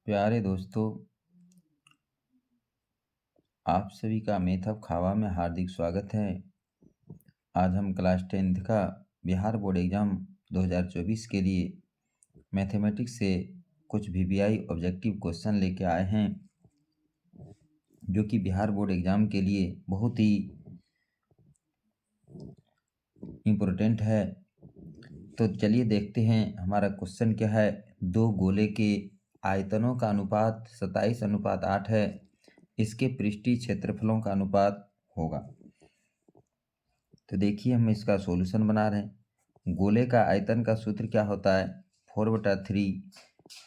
प्यारे दोस्तों, आप सभी का मेथब खावा में हार्दिक स्वागत है। आज हम क्लास 10th का बिहार बोर्ड एग्ज़ाम 2024 के लिए मैथमेटिक्स से कुछ वीवीआई ऑब्जेक्टिव क्वेश्चन लेके आए हैं, जो कि बिहार बोर्ड एग्ज़ाम के लिए बहुत ही इम्पोर्टेंट है। तो चलिए देखते हैं हमारा क्वेश्चन क्या है। दो गोले के आयतनों का अनुपात 27:8 है। इसके पृष्ठीय क्षेत्रफलों का अनुपात होगा। तो देखिए हम इसका सॉल्यूशन बना रहे हैं। गोले का आयतन का सूत्र क्या होता है? 4/3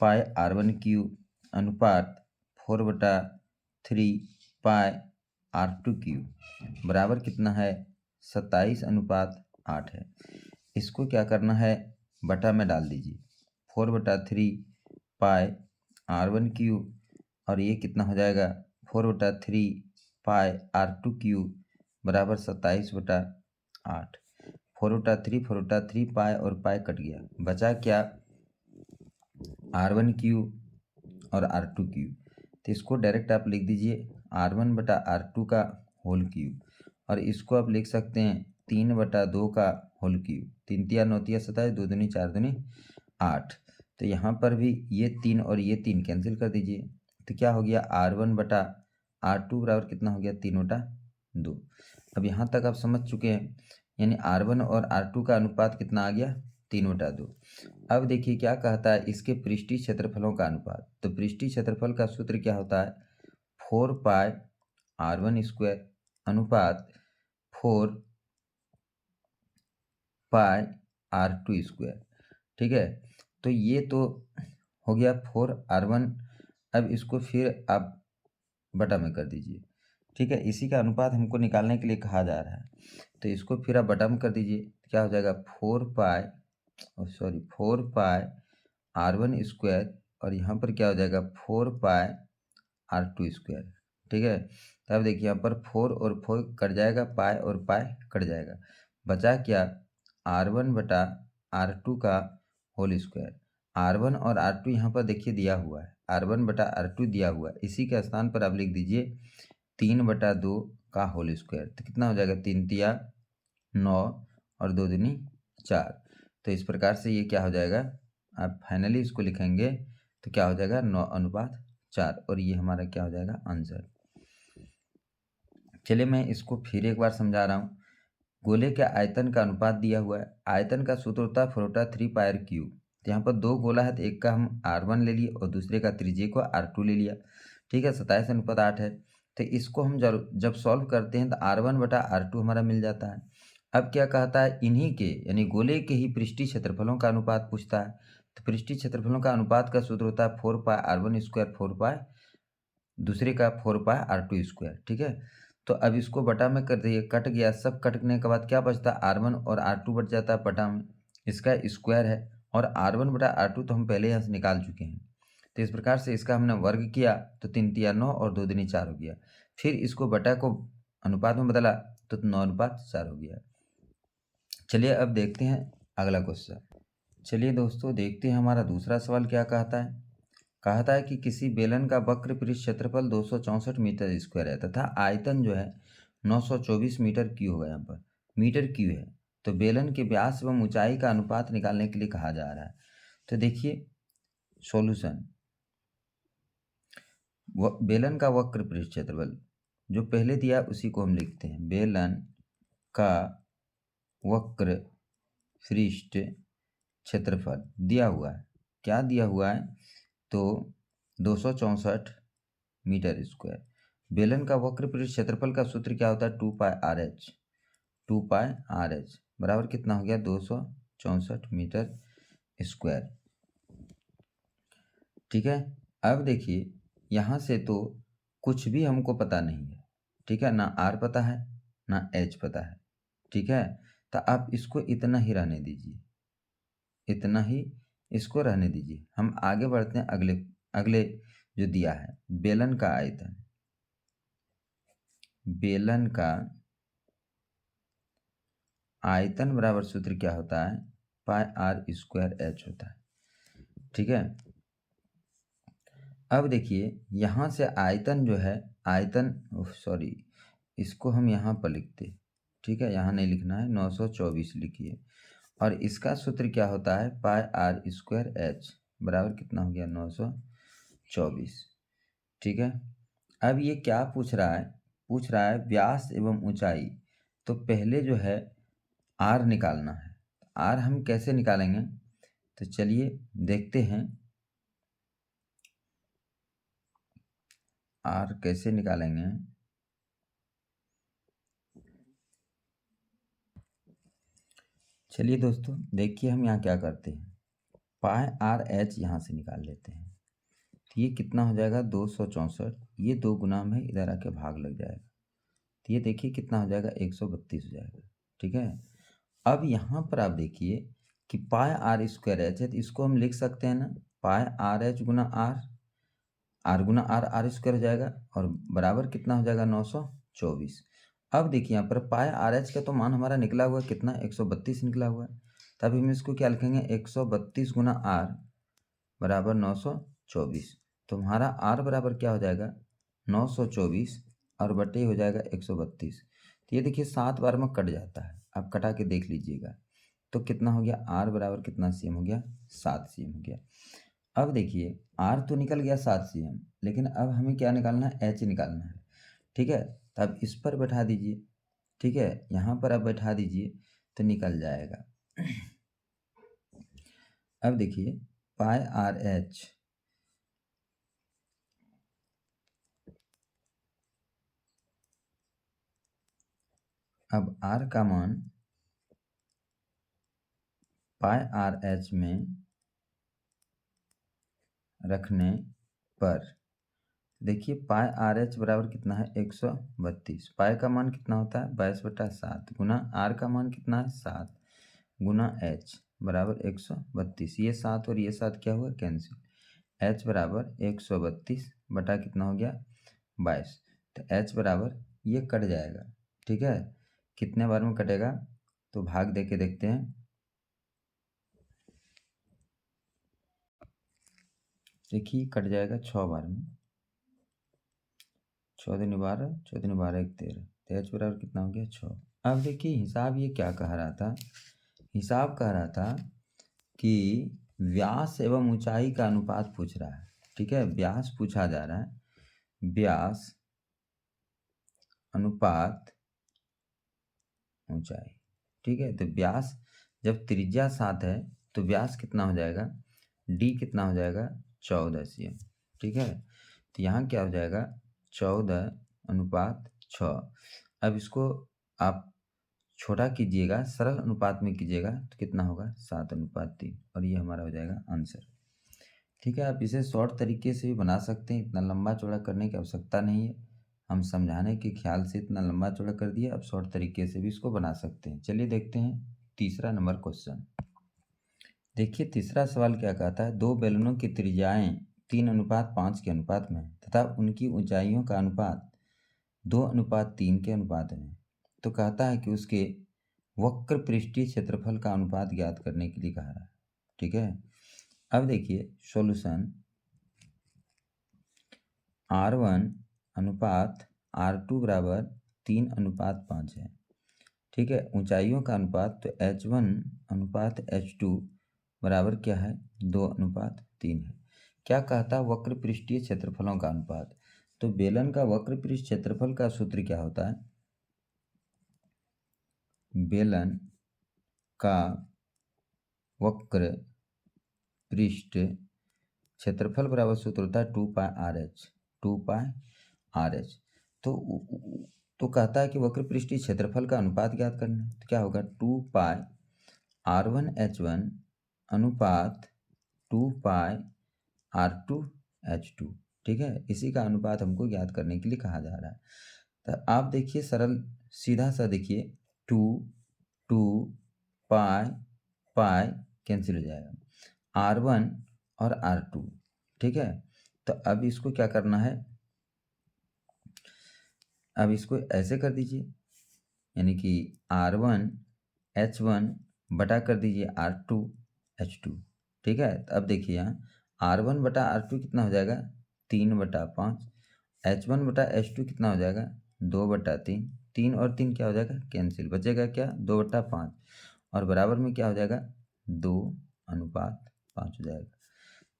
पाई r1³ अनुपात 4/3 पाई r2³ बराबर कितना है? 27:8 है। इसको क्या करना है? बटा में डाल दीजिए। 4/3 पाई r1³ और ये कितना हो जाएगा? 4/3 पाई r2³ बराबर 27/8। 4/3 पाई और पाई कट गया, बचा क्या? r1³ और r2³। तो इसको डायरेक्ट आप लिख दीजिए r1/r2 का होल क्यूब, और इसको आप लिख सकते हैं 3/2 का होल क्यूब। 3 तिया 9 तिया 27, 2 दूनी 4 दूनी 8। तो यहाँ पर भी ये 3 और ये 3 कैंसिल कर दीजिए। तो क्या हो गया? r1/r2 बराबर कितना हो गया? 3/2। अब यहाँ तक आप समझ चुके हैं, यानी r1 और r2 का अनुपात कितना आ गया? 3/2। अब देखिए क्या कहता है, इसके पृष्ठीय क्षेत्रफलों का अनुपात। तो पृष्ठीय क्षेत्रफल का सूत्र क्या होता है? 4 पाई r1² अनुपात 4 पाई r2²। ठीक है, तो ये तो हो गया 4r1। अब इसको फिर आप बटा में कर दीजिए। ठीक है, इसी का अनुपात हमको निकालने के लिए कहा जा रहा है। तो इसको फिर आप बटा में कर दीजिए। क्या हो जाएगा? 4 पाई r1², और यहाँ पर क्या हो जाएगा? 4 पाई r2²। ठीक है, तब देखिए यहाँ पर 4 और 4 कट जाएगा, पाई और पाई कट जाएगा, बचा क्या? r1/r2 का होल स्क्वायर। r1 और r2 यहाँ पर देखिए दिया हुआ है, r1/r2 दिया हुआ है। इसी के स्थान पर आप लिख दीजिए 3/2 का होल स्क्वायर। तो कितना हो जाएगा? 3 तिया 9 और 2 दूनी 4। तो इस प्रकार से ये क्या हो जाएगा? आप फाइनली इसको लिखेंगे तो क्या हो जाएगा? 9/4, और ये हमारा क्या हो जाएगा? आंसर। चलिए मैं इसको फिर एक बार समझा रहा हूँ। गोले के आयतन का अनुपात दिया हुआ है। आयतन का सूत्र होता है 4/3 पाई r3। तो यहाँ पर दो गोला है, तो एक का हम r1 ले लिए और दूसरे का त्रिज्या को r2 ले लिया। ठीक है, 27:8 है। तो इसको हम जब सॉल्व करते हैं तो r1/r2 हमारा मिल जाता है। अब क्या कहता है? इन्हीं के यानी गोले के ही पृष्ठीय क्षेत्रफलों का अनुपात पूछता है। तो पृष्ठीय क्षेत्रफलों का अनुपात का सूत्र होता है 4 पाई r1², 4 पाई दूसरे का 4 पाई r2²। ठीक है, तो अब इसको बटा में कर दिए, कट गया। सब कटने के बाद क्या बचता? r1 और r2 बच जाता है बटा में, इसका स्क्वायर है। और r1/r2 तो हम पहले यहाँ से निकाल चुके हैं। तो इस प्रकार से इसका हमने वर्ग किया तो 3 तिया 9 और 2 दूनी 4 हो गया। फिर इसको बटा को अनुपात में बदला तो 9/4 हो गया। चलिए अब देखते हैं अगला क्वेश्चन। चलिए दोस्तों देखते हैं हमारा दूसरा सवाल क्या कहता है। कहता है कि किसी बेलन का वक्र पृष्ठ क्षेत्रफल 264 मीटर स्क्वायर है तथा आयतन जो है 924 मीटर क्यू होगा। यहाँ पर मीटर क्यू है, तो बेलन के व्यास एवं ऊंचाई का अनुपात निकालने के लिए कहा जा रहा है। तो देखिए सॉल्यूशन। बेलन का वक्र पृष्ठ क्षेत्रफल जो पहले दिया उसी को हम लिखते हैं। बेलन का वक्र पृष्ठ क्षेत्रफल दिया हुआ है। क्या दिया हुआ है? तो 264 मीटर स्क्वायर। बेलन का वक्र पृष्ठ क्षेत्रफल का सूत्र क्या होता है? 2 पाई RH। 2 पाई RH बराबर कितना हो गया? 264 मीटर स्क्वायर। ठीक है, अब देखिए यहाँ से तो कुछ भी हमको पता नहीं है। ठीक है, ना R पता है ना H पता है। ठीक है, तो आप इसको इतना ही रहने दीजिए, इतना ही इसको रहने दीजिए। हम आगे बढ़ते हैं अगले अगले जो दिया है, बेलन का आयतन। बेलन का आयतन बराबर सूत्र क्या होता है? पाई r² H होता है। ठीक है, अब देखिए यहाँ से आयतन जो है, आयतन सॉरी, इसको हम यहाँ पर लिखते, ठीक है, यहाँ नहीं लिखना है, 924 लिखिए। और इसका सूत्र क्या होता है, पाई आर स्क्वायर एच बराबर कितना हो गया, 924। ठीक है। अब ये क्या पूछ रहा है, पूछ रहा है व्यास एवं ऊंचाई। तो पहले जो है आर निकालना है। आर हम कैसे निकालेंगे, तो चलिए देखते हैं आर कैसे निकालेंगे। चलिए दोस्तों देखिए हम यहाँ क्या करते हैं, पाई आर एच यहाँ से निकाल लेते हैं। तो ये कितना हो जाएगा, 264, ये 2 गुना में इधर आके भाग लग जाएगा। तो ये देखिए कितना हो जाएगा, 132 हो जाएगा। ठीक है। अब यहाँ पर आप देखिए कि पाई आर स्क्वायर एच है, तो इसको हम लिख सकते हैं ना, पाई आर एच गुना आर, आर गुना आर, आर स्क्वायर हो जाएगा, और बराबर कितना हो जाएगा, 924। अब देखिए यहाँ पर पाई आर एच का तो मान हमारा निकला हुआ है कितना, 132 निकला हुआ है। तब हम इसको क्या लिखेंगे, 132 गुना आर बराबर 924। तो हमारा आर बराबर क्या हो जाएगा, 924, और बटे हो जाएगा 132। तो ये देखिए 7 बार में कट जाता है, आप कटा के देख लीजिएगा। तो कितना हो गया, आर बराबर कितना सीएम हो गया, 7 सीएम हो गया। अब देखिए आर तो निकल गया 7 सीएम, लेकिन अब हमें क्या निकालना है, एच निकालना है। ठीक है। तब इस पर बैठा दीजिए, ठीक है, यहाँ पर आप बैठा दीजिए तो निकल जाएगा। अब देखिए पाई आर एच, अब आर का मान पाई आर एच में रखने पर देखिए पाई आर एच बराबर कितना है, 132। पाई का मान कितना होता है, 22/7 गुना आर का मान कितना है, 7 गुना एच बराबर 132। ये 7 और ये 7 क्या हुआ, कैंसिल। एच बराबर 132 बटा कितना हो गया, 22। तो एच बराबर ये कट जाएगा। ठीक है। कितने बार में कटेगा, तो भाग दे के देखते हैं। देखिए कट जाएगा 6 बार में, 6 दूनी 12, 6 दूनी 12, 1 13। तो एच बराबर कितना हो गया, 6। अब देखिए हिसाब ये क्या कह रहा था, हिसाब कह रहा था कि व्यास एवं ऊंचाई का अनुपात पूछ रहा है। ठीक है, व्यास पूछा जा रहा है, व्यास अनुपात ऊंचाई। ठीक है। तो व्यास जब त्रिज्या 7 है तो व्यास कितना हो जाएगा, डी कितना हो जाएगा, 14 सीएम। ठीक है। तो यहाँ क्या हो जाएगा, 14/6। अब इसको आप छोटा कीजिएगा, सरल अनुपात में कीजिएगा तो कितना होगा, 7/3, और ये हमारा हो जाएगा आंसर। ठीक है। आप इसे शॉर्ट तरीके से भी बना सकते हैं, इतना लंबा चौड़ा करने की आवश्यकता नहीं है। हम समझाने के ख्याल से इतना लंबा चौड़ा कर दिया, अब शॉर्ट तरीके से भी इसको बना सकते हैं। चलिए देखते हैं तीसरा नंबर क्वेश्चन। देखिए तीसरा सवाल क्या कहता है, 2 बैलूनों की त्रिज्याएं 3:5 के अनुपात में है तथा उनकी ऊंचाइयों का अनुपात 2:3 के अनुपात में। तो कहता है कि उसके वक्र पृष्ठीय क्षेत्रफल का अनुपात ज्ञात करने के लिए कहा रहा है। ठीक है। अब देखिए सॉल्यूशन, R1:R2 बराबर 3:5 है। ठीक है। ऊंचाइयों का अनुपात, तो H1:H2 बराबर क्या है, 2:3 है। क्या कहता है, वक्र पृष्ठीय क्षेत्रफलों का अनुपात। तो बेलन का वक्र पृष्ठ क्षेत्रफल का सूत्र क्या होता है, बेलन का वक्र पृष्ठ क्षेत्रफल बराबर सूत्र होता है 2πRh, 2πRh। तो कहता है कि वक्र पृष्ठीय क्षेत्रफल का अनुपात ज्ञात करना है। तो क्या होगा, 2πR1H1 अनुपात 2πR2H2। ठीक है। इसी का अनुपात हमको ज्ञात करने के लिए कहा जा रहा है। तो आप देखिए सरल सीधा सा देखिए, 2 2 पाई पाई कैंसिल हो जाएगा, R1 और R2। ठीक है। तो अब इसको क्या करना है, अब इसको ऐसे कर दीजिए, यानी कि R1H1 बटा कर दीजिए R2H2। ठीक है। तो अब देखिए यहाँ R1 बटा R2 कितना हो जाएगा, 3/5, H1/H2 कितना हो जाएगा 2/3, 3 और 3 क्या हो जाएगा कैंसिल, बचेगा क्या 2/5 और बराबर में क्या हो जाएगा 2:5 हो जाएगा।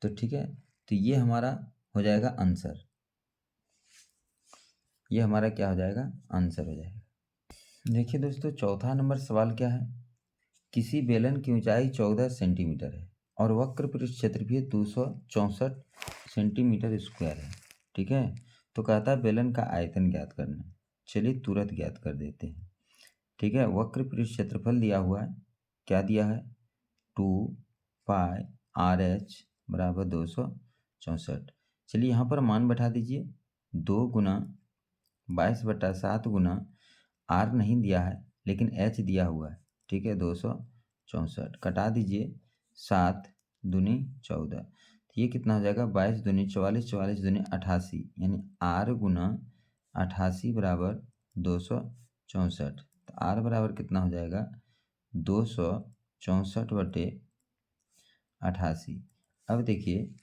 तो ठीक है, तो ये हमारा हो जाएगा आंसर, ये हमारा क्या हो जाएगा आंसर हो जाएगा। देखिए दोस्तों, चौथा नंबर सवाल क्या है, किसी बेलन की ऊंचाई 14 सेंटीमीटर है और वक्र पृष्ठ क्षेत्रफल 264 सेंटीमीटर स्क्वायर है। ठीक है, तो कहता है बेलन का आयतन ज्ञात करना है। चलिए तुरंत ज्ञात कर देते हैं। ठीक है, वक्र पृष्ठ क्षेत्रफल दिया हुआ है, क्या दिया है 2πRh बराबर 264। चलिए यहाँ पर मान बैठा दीजिए, 2 गुना 22/7 गुना R नहीं दिया है लेकिन H दिया हुआ है। ठीक है, 264 कटा दीजिए, 7 दूनी 14, तो ये कितना हो जाएगा 22 दूनी 44, 44 दूनी 88, यानी R गुना 88 बराबर 264। तो R बराबर कितना हो जाएगा 264/88। अब देखिए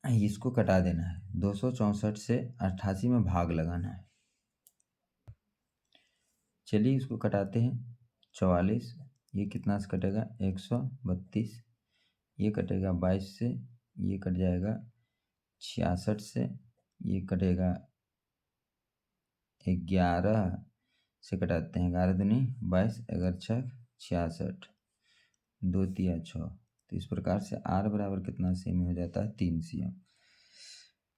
इसको कटा देना है, 264 से 88 में भाग लगाना है। चलिए इसको कटाते हैं, 44 ये कितना से कटेगा 132, ये कटेगा 22 से, ये कट जाएगा 66 से, ये कटेगा 11 से कटाते हैं, 11 दूनी 22, 11 छः 66, 2 तिया 6। तो इस प्रकार से R बराबर कितना सेमी हो जाता है 3 cm।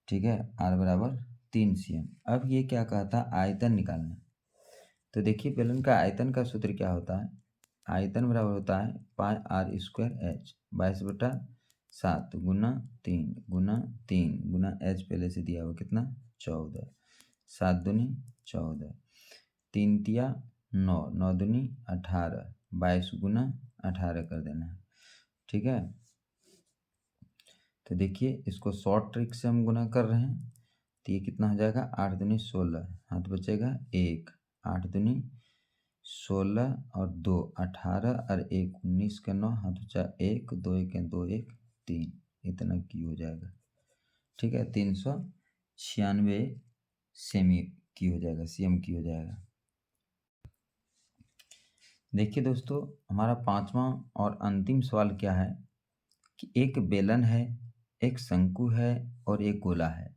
ठीक है, R बराबर 3 cm। अब ये क्या कहता है आयतन निकालना। तो देखिए बेलन का आयतन का सूत्र क्या होता है, आयतन बराबर होता है πr² H 22/7 गुना 3 गुना 3 गुना H पहले से दिया हुआ कितना 14, 7 दूनी 14, 3 तिया 9, 9 दूनी 18, 22 गुना 18 कर देना है। ठीक है, तो देखिए इसको शॉर्ट ट्रिक से हम गुना कर रहे हैं, तो ये कितना हो जाएगा 8 दूनी 16, हाथ बचेगा 1, 8 दूनी 16 और 2 18 और 1 19 का 9, हाथ बचा 1, 2 1 2 1 3, इतना की हो जाएगा। ठीक है, 396 सेमी की हो जाएगा, cm की हो जाएगा। देखिए दोस्तों, हमारा पांचवा और अंतिम सवाल क्या है कि एक बेलन है, एक शंकु है और एक गोला है,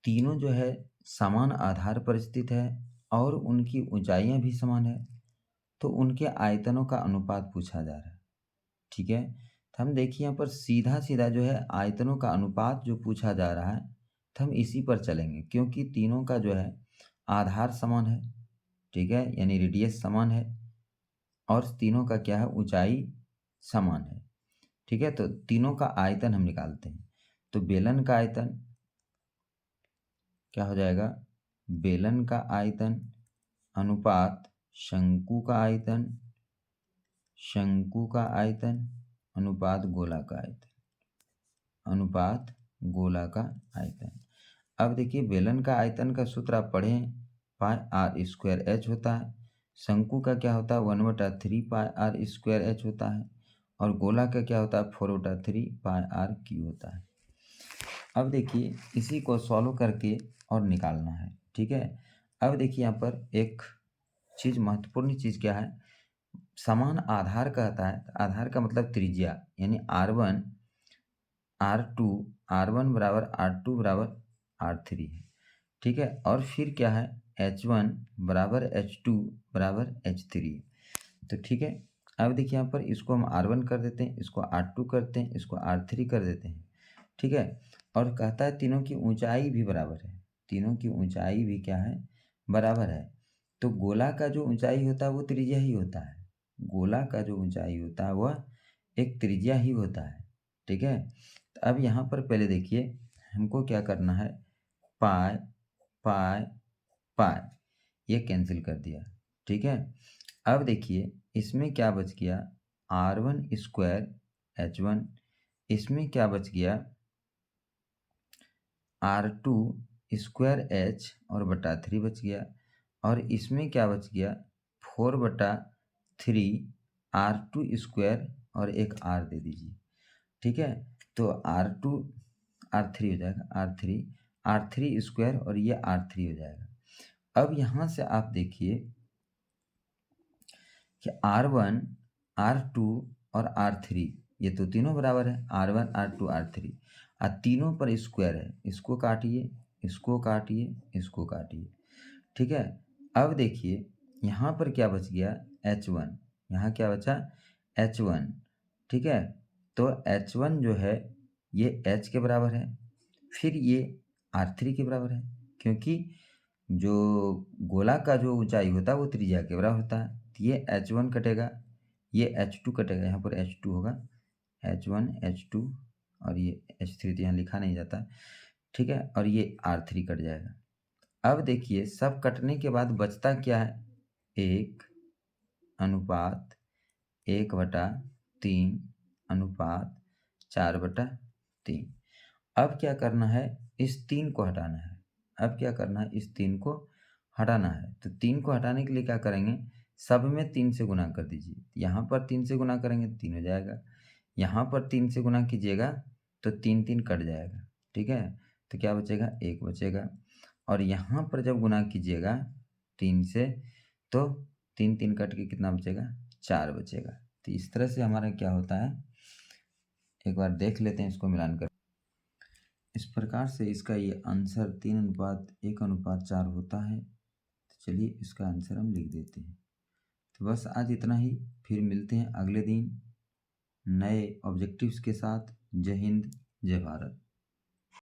तीनों जो है समान आधार पर स्थित है और उनकी ऊंचाइयां भी समान है, तो उनके आयतनों का अनुपात पूछा जा रहा है। ठीक है, तो हम देखिए यहाँ पर सीधा सीधा जो है आयतनों का अनुपात जो पूछा जा रहा है, तो हम इसी पर चलेंगे क्योंकि तीनों का जो है आधार समान है। ठीक है, यानी रेडियस समान है और तीनों का क्या है ऊंचाई समान है। ठीक है, तो तीनों का आयतन हम निकालते हैं। तो बेलन का आयतन क्या हो जाएगा, बेलन का आयतन अनुपात शंकु का आयतन, शंकु का आयतन अनुपात गोला का आयतन, अनुपात गोला का आयतन। अब देखिए बेलन का आयतन का सूत्र आप पढ़ें, πr² H होता है, शंकु का क्या होता है 1/3 πr² H होता है और गोला का क्या होता है 4/3 πr³ होता है। अब देखिए इसी को सॉल्व करके और निकालना है। ठीक है, अब देखिए यहाँ पर एक चीज़ महत्वपूर्ण चीज़ क्या है, समान आधार कहता है, आधार का मतलब त्रिज्या, यानी R1 R2 R1 बराबर R2 बराबर R3 है। ठीक है, और फिर क्या है H1 बराबर H2 बराबर H3 है। तो ठीक है, अब देखिए यहाँ पर इसको हम R1 कर देते हैं, इसको R2 करते हैं, इसको R3 कर देते हैं। ठीक है, और कहता है तीनों की ऊंचाई भी बराबर है, तीनों की ऊंचाई भी क्या है बराबर है। तो गोला का जो ऊंचाई होता है वो त्रिज्या ही होता है, गोला का जो ऊंचाई होता है वह एक त्रिज्या ही होता है। ठीक है, तो अब यहाँ पर पहले देखिए हमको क्या करना है, पाई पाई पाई ये कैंसिल कर दिया। ठीक है, अब देखिए इसमें क्या बच गया R1² H1, इसमें क्या बच गया R2² H और बटा 3 बच गया, और इसमें क्या बच गया 4/3 R2² और एक R दे दीजिए। ठीक है, तो R2 R3 हो जाएगा, R3 स्क्वायर और ये R3 हो जाएगा। अब यहाँ से आप देखिए कि R1, R2 और R3 ये तो तीनों बराबर है, R1, R2, R3 और तीनों पर स्क्वायर है। इसको काटिए, इसको काटिए, इसको काटिए, ठीक है। अब देखिए यहाँ पर क्या बच गया, H1, यहाँ क्या बचा, H1, ठीक है। तो H1 जो है ये H के बराबर है, फिर ये R3 के बराबर है, क्योंकि जो गोला का जो ऊंचाई होता है वो त्रिज्या के बराबर होता है। तो ये H1 कटेगा, ये H2 कटेगा, यहाँ पर H2 होगा, H1 H2 और ये H3 तो यहाँ लिखा नहीं जाता, ठीक है। और ये R3 कट जाएगा। अब देखिए सब कटने के बाद बचता क्या है, 1:3:4/3। अब क्या करना है, इस 3 को हटाना है। अब क्या करना है, इस 3 को हटाना है। तो 3 को हटाने के लिए क्या करेंगे, सब में 3 से गुना कर दीजिए। यहाँ पर 3 से गुना करेंगे 3 हो जाएगा, यहाँ पर 3 से गुना कीजिएगा तो 3 कट जाएगा, ठीक है। तो क्या बचेगा, 1 बचेगा। और यहाँ पर जब गुना कीजिएगा 3 से तो 3 कट के कितना बचेगा, 4 बचेगा। तो इस तरह से हमारा क्या होता है, एक बार देख लेते हैं इसको मिलान कर। इस प्रकार से इसका ये आंसर 3:1:4 होता है। तो चलिए इसका आंसर हम लिख देते हैं। तो बस आज इतना ही, फिर मिलते हैं अगले दिन नए ऑब्जेक्टिव्स के साथ। जय हिंद, जय भारत।